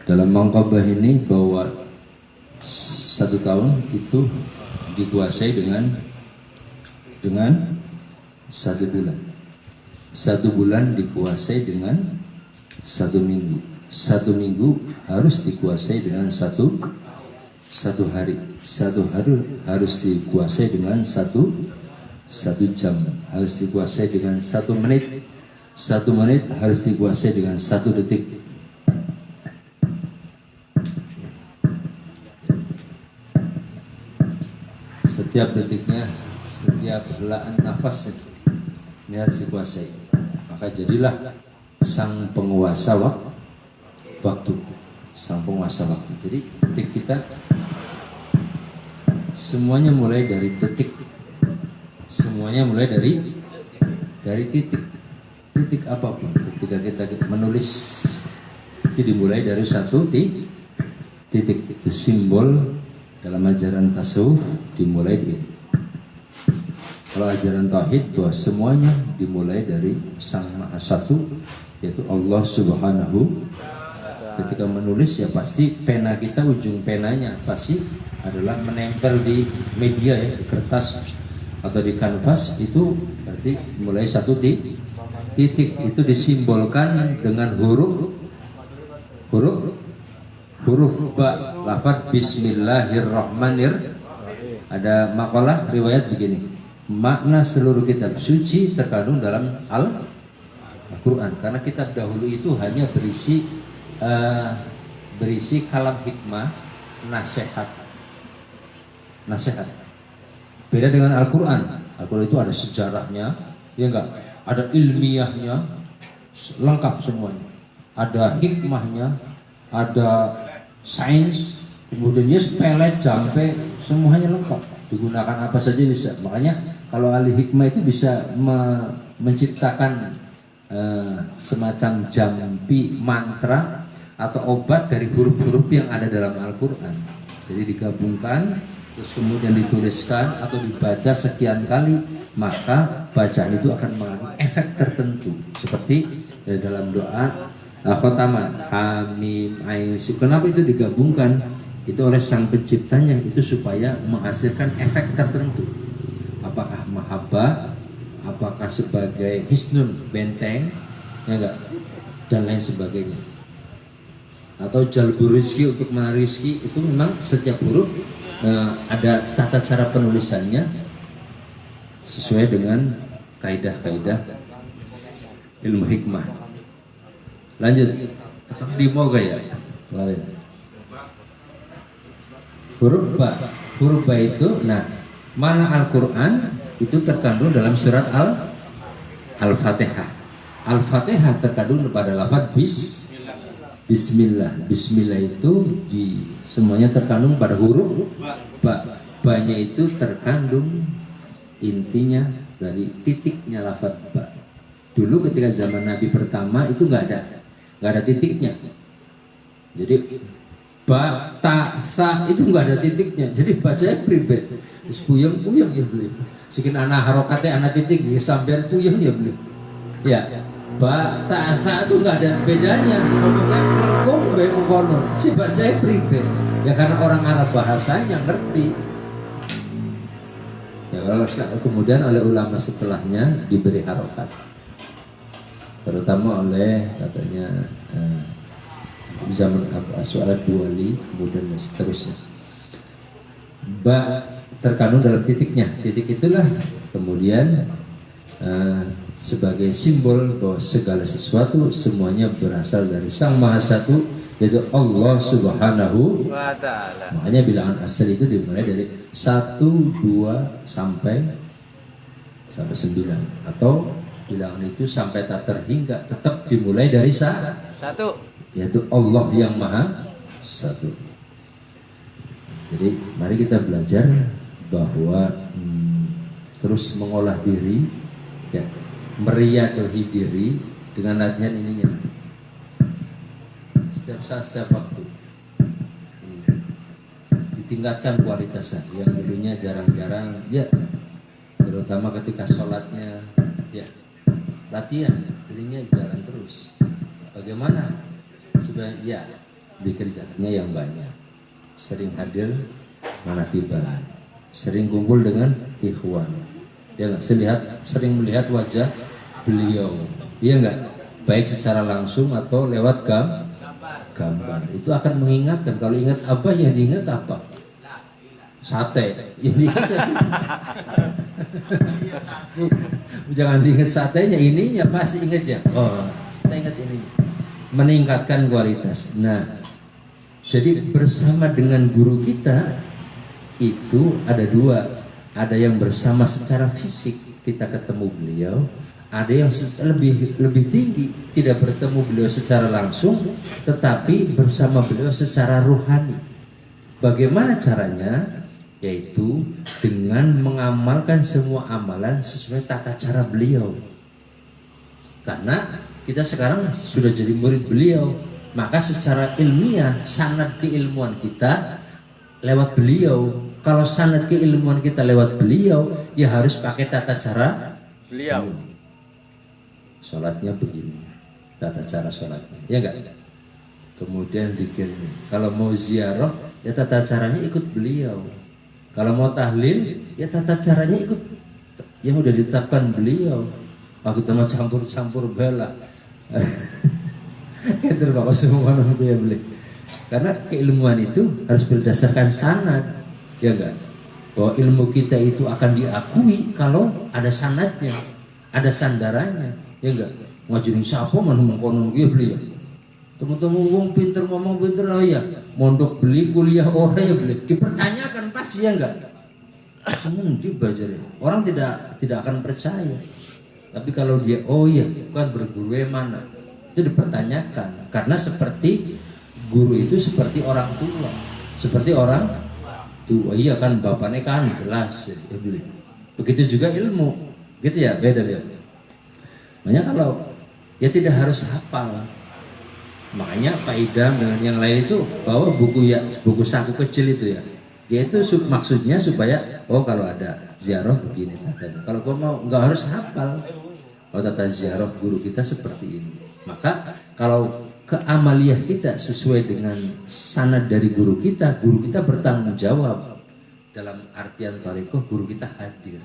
dalam mangkabah ini bahwa 1 tahun itu dikuasai dengan 1 bulan. 1 bulan dikuasai dengan 1 minggu. 1 minggu harus dikuasai dengan satu hari. 1 hari harus dikuasai dengan satu jam. Harus dikuasai dengan 1 menit. 1 menit harus dikuasai dengan 1 detik. Setiap detiknya, setiap helaan nafas ini harus dikuasai. Maka jadilah sang penguasa waktu. Sang penguasa waktu. Jadi detik kita semuanya mulai dari detik. Semuanya mulai dari titik. Titik apapun. Ketika kita menulis itu dimulai dari 1 titik. Itu simbol dalam ajaran tasawuf dimulai di itu. Kalau ajaran tauhid bahwa semuanya dimulai dari Sang Maha Satu, yaitu Allah Subhanahu. Ketika menulis ya pasti pena kita, ujung penanya pasti adalah menempel di media ya, di kertas atau di kanvas, itu berarti mulai 1 titik. Itu disimbolkan dengan huruf ba, lafaz Bismillahirrahmanirrahim. Ada makalah riwayat begini, makna seluruh kitab suci terkandung dalam Al-Quran. Karena kitab dahulu itu hanya berisi kalam hikmah, nasihat. Beda dengan Al-Quran. Al-Quran itu ada sejarahnya, ya enggak? Ada ilmiahnya, lengkap semuanya. Ada hikmahnya, ada sains, kemudian ya pelet, jampe, semuanya lengkap. Digunakan apa saja bisa. Makanya kalau ahli hikmah itu bisa menciptakan semacam jampi, mantra atau obat dari huruf-huruf yang ada dalam Al-Quran. Jadi digabungkan, terus kemudian dituliskan atau dibaca sekian kali, maka bacaan itu akan mengandung efek tertentu. Seperti dalam doa khotaman, hamim, ain, sin. Kenapa itu digabungkan? Itu oleh sang penciptanya, itu supaya menghasilkan efek tertentu. Apakah mahabbah, apakah sebagai hisnun, benteng, ya enggak, dan lain sebagainya. Atau jalbur rizki, untuk menarik rizki, itu memang setiap huruf ada tata cara penulisannya sesuai dengan kaidah-kaidah ilmu hikmah. Lanjut, di moga ya. Huruf ba itu, nah, mana Al-Quran itu terkandung dalam surat Al-Fatihah. Al-Fatihah terkandung pada lafaz Bismillah. Bismillah itu semuanya terkandung pada huruf ba. Ba-nya itu terkandung intinya dari titiknya lafaz ba. Dulu ketika zaman Nabi pertama itu nggak ada titiknya. Jadi ba, ta, sa itu nggak ada titiknya. Jadi bacanya pribadi. Puyeng ya beli. Sekin anak harokatnya anak titik, ya sampean puyeng ya beli. Ya, ba, ta, sa itu nggak ada bedanya. Ngomongnya lekong bekono. Si bacanya pribadi. Ya karena orang Arab bahasanya ngerti. Ya kalau kemudian oleh ulama setelahnya diberi harokat. Terutama oleh katanya zaman Su'ad Duwali, kemudian seterusnya. Ba terkandung dalam titiknya. Titik itulah kemudian sebagai simbol bahwa segala sesuatu semuanya berasal dari Sang Maha Satu, yaitu Allah Subhanahu wa Ta'ala. Makanya bilangan asli itu dimulai dari 1, 2 sampai 9, atau bilangan itu sampai tak terhingga tetap dimulai dari 1, yaitu Allah yang Maha Satu. Jadi mari kita belajar bahwa terus mengolah diri, ya, meriyadhi diri dengan latihan ininya. Setiap saat, setiap waktu ditingkatkan kualitasnya. Yang dulunya jarang-jarang, ya, terutama ketika sholatnya, ya, latihan, dirinya jalan terus. Bagaimana? Sudah, ya, Zikir-zikirnya yang banyak, sering hadir manatiban, sering kumpul dengan ikhwan, ya nggak, sering melihat wajah beliau, iya nggak, baik secara langsung atau lewat gambar. Itu akan mengingatkan. Kalau ingat apa, yang diingat apa? Sate, yang diingat jangan diingat satenya, ininya pasti ingat ya. Oh, kita ingat ini, meningkatkan kualitas. Nah, jadi bersama dengan guru kita itu ada dua. Ada yang bersama secara fisik, kita ketemu beliau. Ada yang lebih tinggi, tidak bertemu beliau secara langsung, tetapi bersama beliau secara ruhani. Bagaimana caranya? Yaitu dengan mengamalkan semua amalan sesuai tata cara beliau. Karena kita sekarang sudah jadi murid beliau, maka secara ilmiah sanad keilmuan kita lewat beliau. Kalau sanad keilmuan kita lewat beliau, ya harus pakai tata cara beliau. Sholatnya begini, tata cara sholatnya, ya enggak? Kemudian zikirnya, kalau mau ziarah, ya tata caranya ikut beliau. Kalau mau tahlil, ya tata caranya ikut yang udah ditetapkan beliau. Waktu kita mau campur-campur bela, itu bapak semua orang dia beli. Karena keilmuan itu harus berdasarkan sanad, ya enggak? Bahwa ilmu kita itu akan diakui kalau ada sanadnya, ada sandarannya, ya enggak? Ngajarin siapa mana mengkonon dia beli ya. Teman-teman wong pinter ngomong pinter, oh ya, mondok beli, kuliah orang ya beli. Dipertanyakan pasti, ya enggak? Senang dia belajar. Orang tidak akan percaya. Tapi kalau dia, oh ya, bukan berguru yang mana, itu dipertanyakan. Karena seperti guru itu seperti orang tua, seperti orang tua. Iya kan, bapaknya kan jelas, ya beli. Begitu juga ilmu, gitu ya, beda ya. Makanya kalau ya tidak harus hafal. Makanya Pak Idam dengan yang lain itu bawa buku saku kecil itu ya. Yaitu maksudnya supaya kalau ada ziarah begini tata. Kalau kau mau nggak harus hafal. Kalau tata ziarah guru kita seperti ini. Maka kalau keamaliyah kita sesuai dengan sanad dari guru kita bertanggung jawab. Dalam artian tarekoh, guru kita hadir.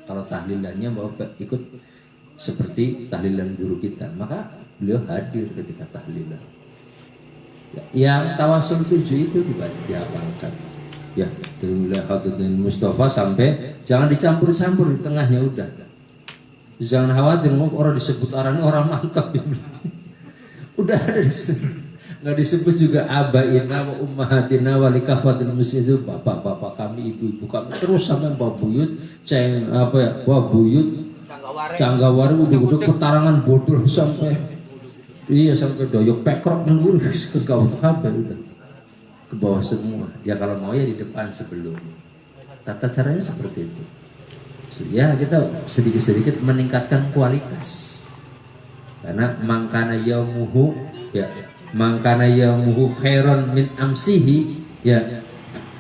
Kalau tahlilannya mau ikut seperti tahlilan guru kita, maka beliau hadir ketika tahlilan. Yang tawasul 7 itu dihafalkan. Ya, dari mulai Hadratin Mustafa sampai jangan dicampur-campur, di tengahnya udah. Jangan khawatir orang disebut orang mantap. Udah ada nggak disebut juga abaina wa ummahatina wa likafatil muslimin, bapak-bapak kami, ibu-ibu kami, terus sampai Mbak Buyut, Mbak Buyut, Canggawari udah petarangan bodoh sampai doyok pekrok nunggu ke bawah kabel, udah ke bawah semua. Ya kalau mau ya di depan sebelum. Tata caranya seperti itu. Ya kita sedikit-sedikit meningkatkan kualitas. Karena mangkana yaumuhu khairan min amsihi, ya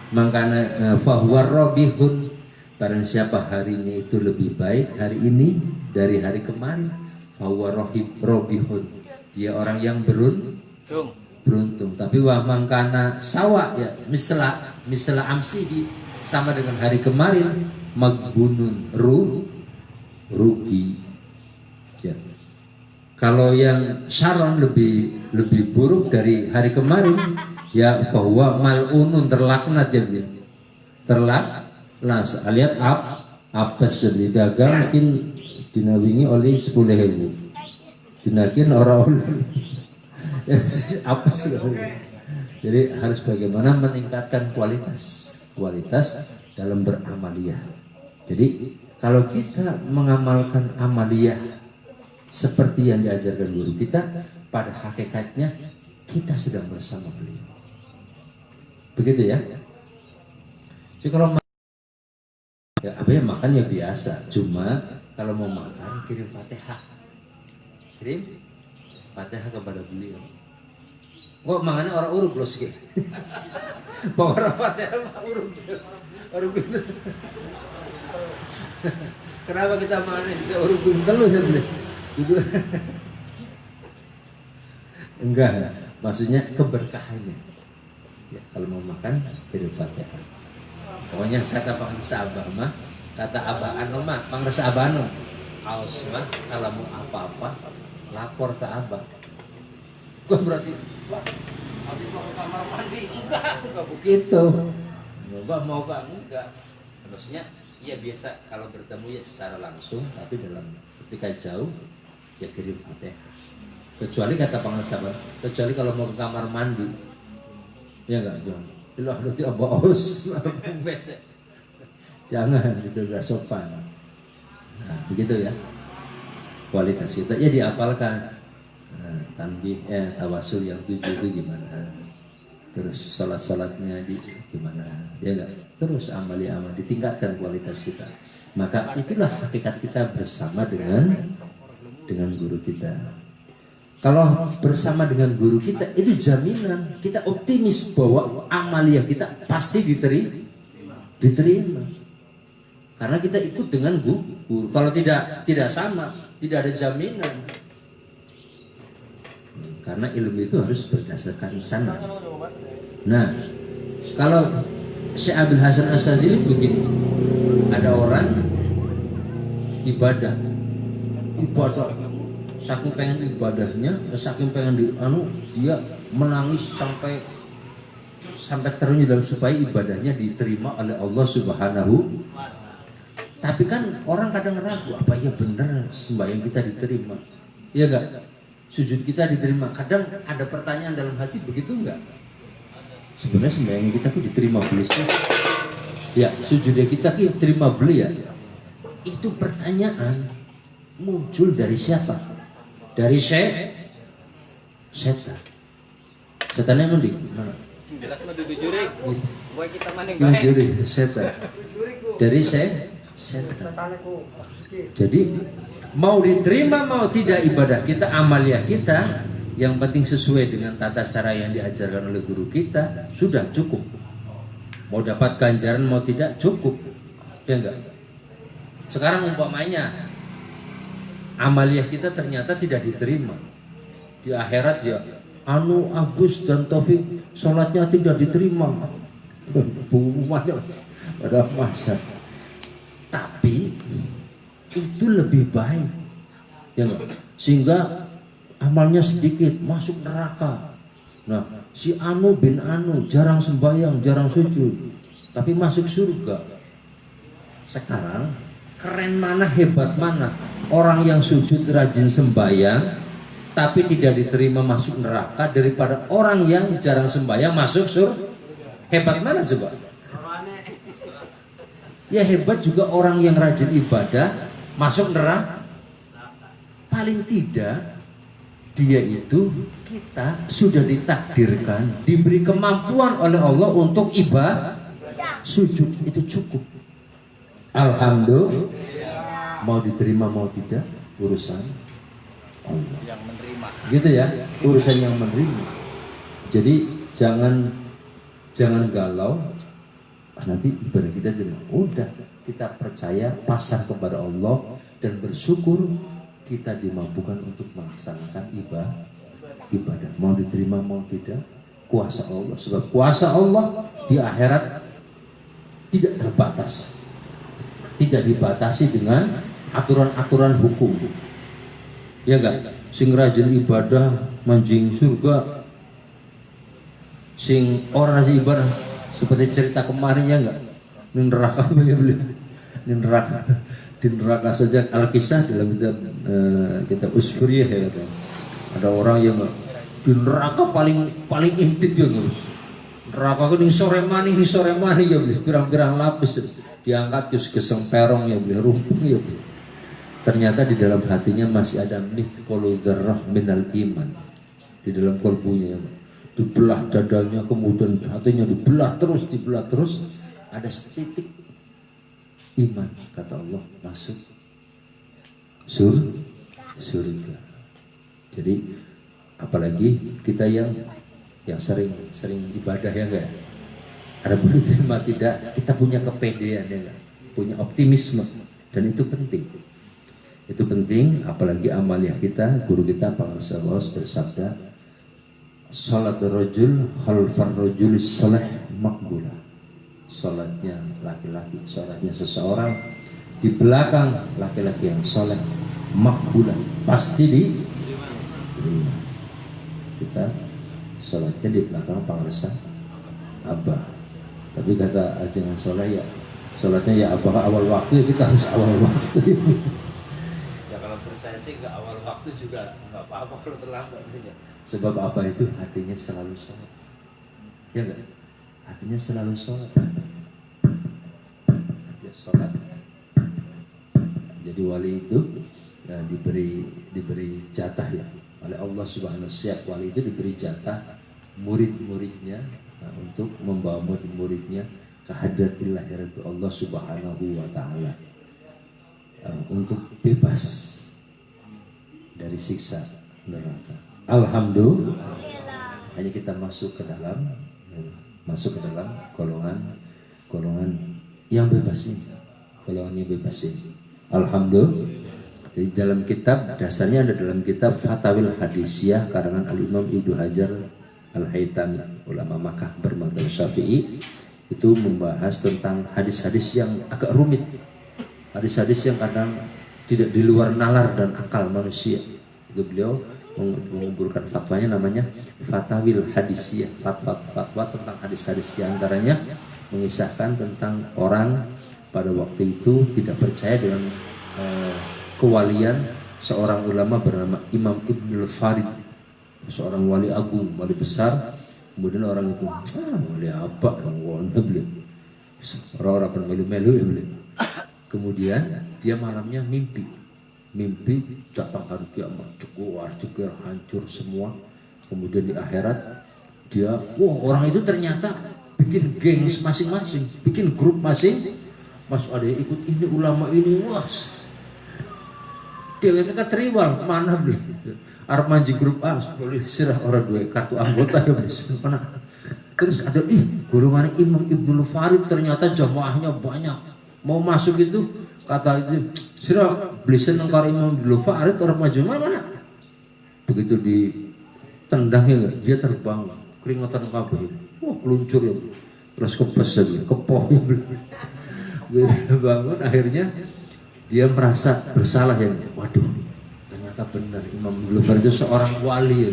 mangkana fahuwa robihun. Barang siapa harinya itu lebih baik hari ini dari hari kemarin, fahuwa robihun, dia orang yang beruntung. Tapi wa mangkana sawa, ya misla amsihi, sama dengan hari kemarin, magbunun rugi. Ya. Kalau yang syaron lebih buruk dari hari kemarin, ya bahwa malunun, terlaknat, ya terlaknat. Lihat apes di dagang mungkin dinawingi oleh 10.000, dinakin orang apes. Jadi harus bagaimana meningkatkan kualitas dalam beramaliyah. Jadi kalau kita mengamalkan amaliyah seperti yang diajarkan guru kita, pada hakikatnya kita sedang bersama beliau. Begitu ya. Jadi kalau makan ya biasa, cuma kalau mau makan kirim Fatihah kepada beliau. Makanya orang uruk loh sih. Orang Fatihah uruk. Kenapa kita makan bisa uruk telu ya beli? Gitu. Enggak, Maksudnya keberkahannya. Ya, kalau mau makan kirim Fatihah. Pokoknya kata pangsa abah mah, kata abah anu mah, pangsa abah anu, aus mah kalau mau apa-apa lapor ke abah. Gua berarti, wah, habis mau ke kamar mandi, enggak begitu. Enggak mau enggak. Maksudnya, ya biasa kalau bertemu ya secara langsung, tapi dalam ketika jauh ya kirim Fatihah. Kecuali kata pengasaban, kecuali kalau mau ke kamar mandi, ya enggak jangan. Ilah nanti abos, jangan itu enggak sopan. Nah, begitu ya. Kualitas kita ya diapalkan. Nah, tanbih tawasul yang 7 itu gimana? Terus salat-salatnya gimana? Ya enggak? Terus amal ditingkatkan kualitas kita. Maka itulah hakikat kita bersama dengan guru kita. Kalau bersama dengan guru kita itu jaminan kita optimis bahwa amaliyah kita pasti diterima. Karena kita ikut dengan guru. Kalau tidak sama, tidak ada jaminan. Karena ilmu itu harus berdasarkan sana. Nah, kalau Syekh Abdul Hasan As-Sadzili begini, ada orang ibadah saking pengen ibadahnya, saking pengen dia menangis sampai terenyuh dalam supaya ibadahnya diterima oleh Allah Subhanahu. Tapi kan orang kadang ragu, apa ya benar sembahyang kita diterima? Iya enggak? Sujud kita diterima. Kadang ada pertanyaan dalam hati, begitu enggak? Sebenarnya sembahyang kita tuh diterima beli sih. Ya, sujudnya kita diterima beli ya. Itu pertanyaan muncul dari siapa? Dari setan. Setannya emang di mana? Jelas mah dudu juri. Boy kita maning bae. Juri setan. Dari setan. Jadi mau diterima mau tidak ibadah kita, amaliyah kita, yang penting sesuai dengan tata cara yang diajarkan oleh guru kita, sudah cukup. Mau dapat ganjaran mau tidak cukup. Ya enggak? Sekarang umpamanya amaliyah kita ternyata tidak diterima di akhirat ya, Agus dan Taufik sholatnya tidak diterima, pengumumannya pada masa. Tapi itu lebih baik ya enggak? Sehingga amalnya sedikit masuk neraka. Nah, si Anu bin Anu jarang sembahyang, jarang sujud, tapi masuk surga. Sekarang keren mana, hebat mana orang yang sujud rajin sembahyang tapi tidak diterima masuk neraka daripada orang yang jarang sembahyang masuk surga. Hebat mana coba? Ya hebat juga orang yang rajin ibadah masuk neraka. Paling tidak dia itu, kita sudah ditakdirkan diberi kemampuan oleh Allah untuk ibadah, sujud itu cukup. Alhamdulillah. Mau diterima mau tidak urusan Allah yang menerima. gitu ya, urusan yang menerima. Jadi jangan galau, nanti ibadah kita tidak. Udah, kita percaya, pasrah kepada Allah dan bersyukur kita dimampukan untuk melaksanakan ibadah. Mau diterima mau tidak, kuasa Allah. Sebab kuasa Allah di akhirat tidak terbatas, tidak dibatasi dengan aturan-aturan hukum. Ya enggak? Sing rajin ibadah manjing surga, sing orang rajin ibadah seperti cerita kemarin ya enggak? Di neraka di neraka saja Al-Kisah dalam kitab Usfuriyah ya kata. Ada orang yang di neraka paling intip ya guys. Neraka itu sore mani ya pirang-pirang lapis diangkat ke semperong ya beli rumpung ya beli. Ternyata di dalam hatinya masih ada mithqalu dzarrah minal iman di dalam kalbunya, dibelah dadanya, kemudian hatinya dibelah terus ada setitik iman, kata Allah, masuk surga. Jadi apalagi kita yang sering ibadah ya enggak, ada boleh terima tidak, kita punya kepedean ya enggak, punya optimisme, dan itu penting. Itu penting, apalagi amaliyah kita, guru kita Pak Rasulullah bersabda, salat rajul khalfar rajul salat makbulah. Salatnya laki-laki, salatnya seseorang di belakang laki-laki yang soleh makbulah, pasti diterima. Kita salatnya di belakang pangresa abah. Tapi kata ajengan soleh ya, salatnya ya abah awal waktu, kita harus awal waktu. Ya kalau percaya sih nggak awal waktu juga nggak apa-apa kalau terlambat. Sebab apa itu hatinya selalu sholat, ya nggak? Hatinya selalu sholat. Dia sholat. Jadi wali itu ya, diberi jatah ya oleh Allah Subhanahu wa Ta'ala. Wali itu diberi jatah murid-muridnya untuk membawa murid-muridnya ke hadratillah Allah Subhanahu wa Ta'ala, untuk bebas dari siksa neraka. Alhamdulillah, hanya kita masuk ke dalam golongan yang bebas ini, golongan yang bebas ini. Alhamdulillah. Di dalam kitab, dasarnya ada dalam kitab Fatawil Hadisiyah karangan Al-Imam Ibnu Hajar Al-Haytami, ulama Makkah bermadzhab Syafi'i, itu membahas tentang hadis-hadis yang agak rumit, hadis-hadis yang kadang tidak di luar nalar dan akal manusia. Itu beliau mengumpulkan fatwanya, namanya Fatawil Hadisiyah, fatwa tentang hadis-hadis, diantaranya mengisahkan tentang orang pada waktu itu tidak percaya dengan kewalian seorang ulama bernama Imam Ibnul Farid, seorang wali agung, wali besar. Kemudian orang itu, wali apa? Orang-orang bermelu-melu ya beliau. Kemudian dia malamnya mimpi datang hari kiamat, cegur, hancur semua. Kemudian di akhirat dia, orang itu ternyata bikin geng masing-masing, bikin grup masing. Mas ada yang ikut ini ulama ini, dia kata teriwal mana beli Arab manji grup A boleh sirah orang dua kartu anggota ya mana. Terus ada golongan Imam Ibnul Farid, ternyata jamaahnya banyak, mau masuk itu kata itu sirah beli seneng karo Imam Ibnul Farid orang maju mana. Begitu ditendangnya dia terbang keringatan kabeh, keluncur ya, terus kepes lagi kepoh ya bangun. Akhirnya dia merasa bersalah ya, waduh ternyata benar Imam Ibnul Farid itu seorang wali ya.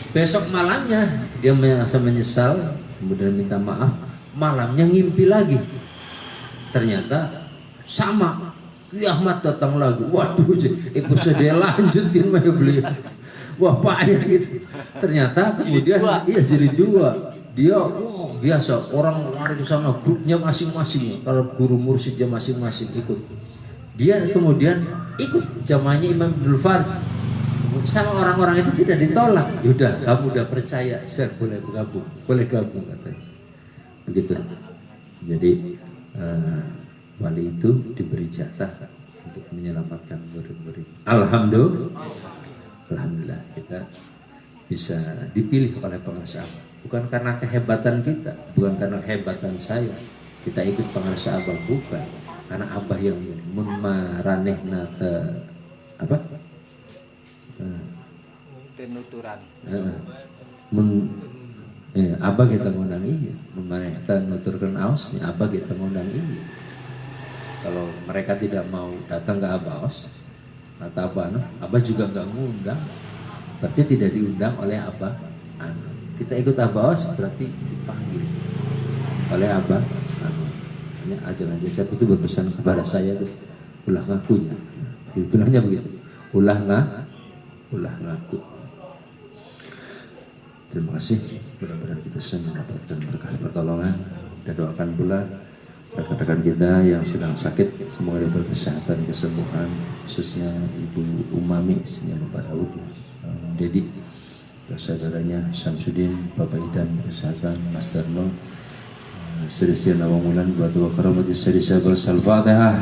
Besok malamnya dia merasa menyesal, kemudian minta maaf. Malamnya ngimpi lagi, ternyata sama, kiamat datang lagi. Waduh, ikut sedih lanjut gimana beliau. Wah payah gitu. Ternyata kemudian jadi dua. Dia biasa orang lari ke sana, grupnya masing-masing. Kalau guru mursyidnya masing-masing ikut. Dia kemudian ikut jamaahnya Imam Ibnul Farid. Sama orang-orang itu tidak ditolak. Yaudah, kamu udah percaya, saya boleh gabung katanya. Begitu. Jadi wali itu diberi jatah untuk menyelamatkan murid-murid. Alhamdulillah kita bisa dipilih oleh penguasa. Bukan karena kehebatan kita, bukan karena kehebatan saya kita ikut penguasa abah, bukan. Karena abah yang mun maranehna apa? Penuturan. Abah kita ngundang iya, mereka nuturkan aus, abah kita ngundang iya. Kalau mereka tidak mau datang ke abah aus, kata abah juga nggak ngundang, berarti tidak diundang oleh abah. Kita ikut abah aus berarti dipanggil oleh abah. Hanya ajaran Jajab itu berpesan kepada saya tuh, ulah ngakunya, bilangnya begitu, ulah ngaku. Terima kasih, mudah-mudahan kita semua mendapatkan berkah pertolongan. Kita doakan pula rekan-rekan kita yang sedang sakit, semoga diberi kesehatan, kesembuhan, khususnya Ibu Umami, Bapak Daud, Dedi, saudaranya Syamsuddin, Bapak Idam, kesehatan, Mas Terno, Sri Nawamulan, Batu Karamati, Sri Sabal Salfatihah.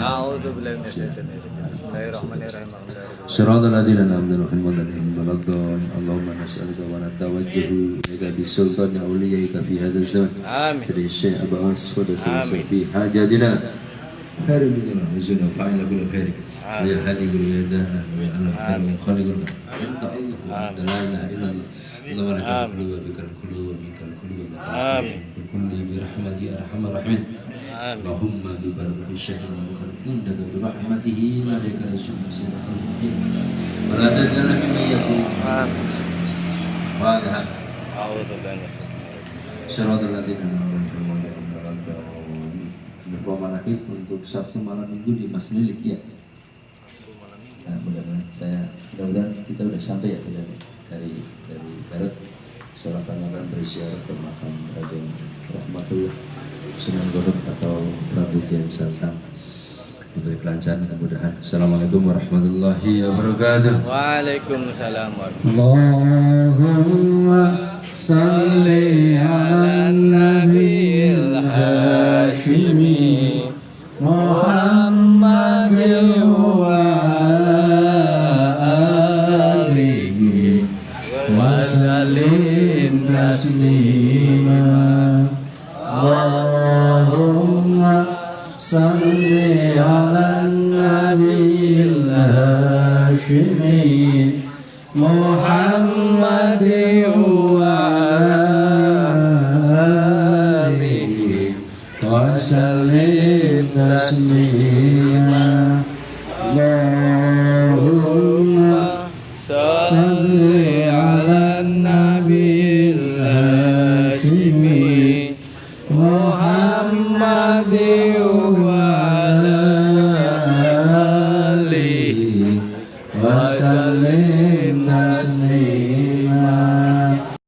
Siratal ladzina an'amta alaihim ghairil maghdubi alaihim Allahumma nas'aluka wa natawajjahu ilaika bisultan awliyaika fi hadzal zaman. Amin. Dari Syekh Abbas qadasa fi hajatina. Khairul minna fa'ila bil khair. Ya hadi bil yadah wa ala khairin khaliquna. Anta Allah la ilaha illallah. اللهم لك الحمد وبك الكل ومنك الكل بالكل برحمتك يا ارحم الراحمين اللهم ببركة شهر المكرم عندك برحمته عليك رسول ولا تجعل ممن يكون فاتحة أعوذ بالله من الشيطان صراط الذين أنعمت عليهم manakib untuk Sabtu malam minggu di Mas Nilik ya. Nah, mudah-mudahan kita udah sampai ya dari Garut. Sholat malam berziarah ke makam Raden Rahmatullah Sunan Godok atau Prabu Kiai Santang. Diberi kelancaran mudah-mudahan. Assalamualaikum warahmatullahi wabarakatuh. Waalaikumsalam Allahumma salli ala nabiyil hashimi Muhammadin wa ala alihi wa sallim taslima Allahumma salli ala nabiyil hashimi Muhammadin wa alihi wa sallim taslima Allahumma salli ala nabiyil hashimi Muhammadin wa